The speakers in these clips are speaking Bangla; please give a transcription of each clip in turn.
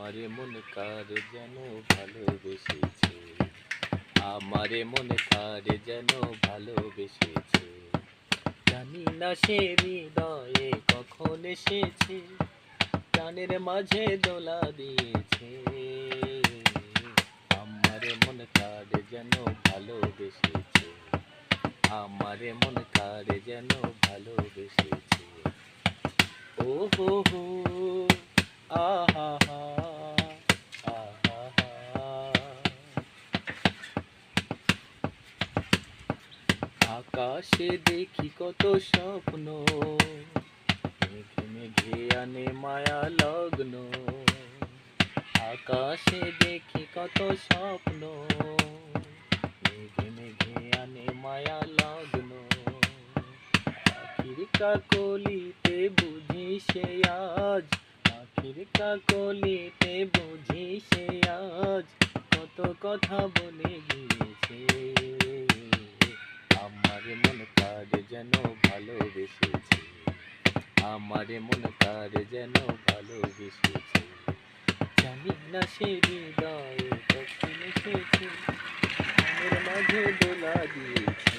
আমারে মন কার যেন ভালোবেসেছে, আমারে মন কার যেন ভালোবেসেছে। জানি না সে হৃদয়ে কখন এসেছে, প্রাণের মাঝে দোলা দিয়েছে। আমারে মন কার যেন ভালোবেসেছে, আমারে মন কার যেন ভালোবেসেছে। ও হো হো, আহা হা, আহা হা। আকাশে দেখি কত স্বপ্ন, মেঘে মেঘে আনে মায়া লগ্ন। আকাশে দেখি কত স্বপ্ন, মেঘে মেঘে আনে মায়া লগ্ন। আখির কাকলিতে বুঝি সে আজ, আখির কাকলিতে বুঝি সে আজ কত কথা বলে গিয়েছে। আমারে মন কার যেন ভালোবেসেছে, আমারে মন কার যেন ভালোবেসেছে। জানি না সে হৃদয়ে কখন এসেছে, মনের মাঝে দোলা দিয়েছে।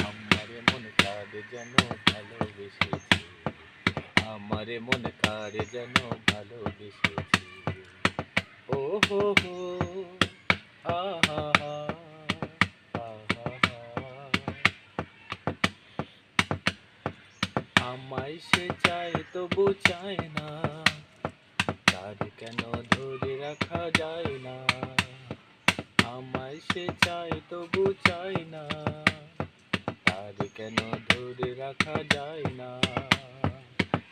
আমারে মন কার যেন ভালোবেসেছে, আমারে মন কার যেন ভালোবেসেছে। ও হো হো, আহা হা, আহা হা। আমায় সে চায় তবু চায় না, তার কেন ধরে রাখা যায় না। আমায় সে চায় তবু চায় না, তার কেন ধরে রাখা যায় না।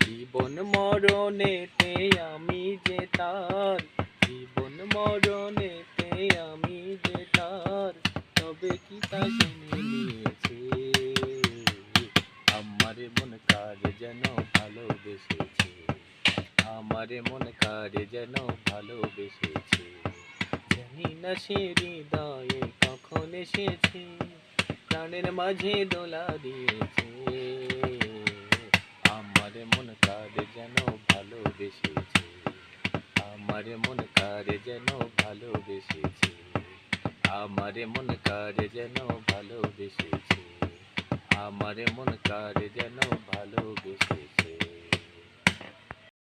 জীবন মরণেতে আমি যে তার, জীবন মরণেতে আমি যে তার, তবে কি তা শুনে নিয়েছে। আমারে মন কার যেন ভালোবেসেছে, আমারে মন কার যেন ভালোবেসেছে। জানি না সে হৃদয়ে কখন এসেছে, প্রাণের মাঝে দোলা দিয়েছে। আমারে মন কার যেন ভালোবেসেছে, আমারে মন কার যেন ভালোবেসেছে। আমারে মন কার যেন ভালোবেসেছে, আমারে মন কার যেন ভালোবেসেছে।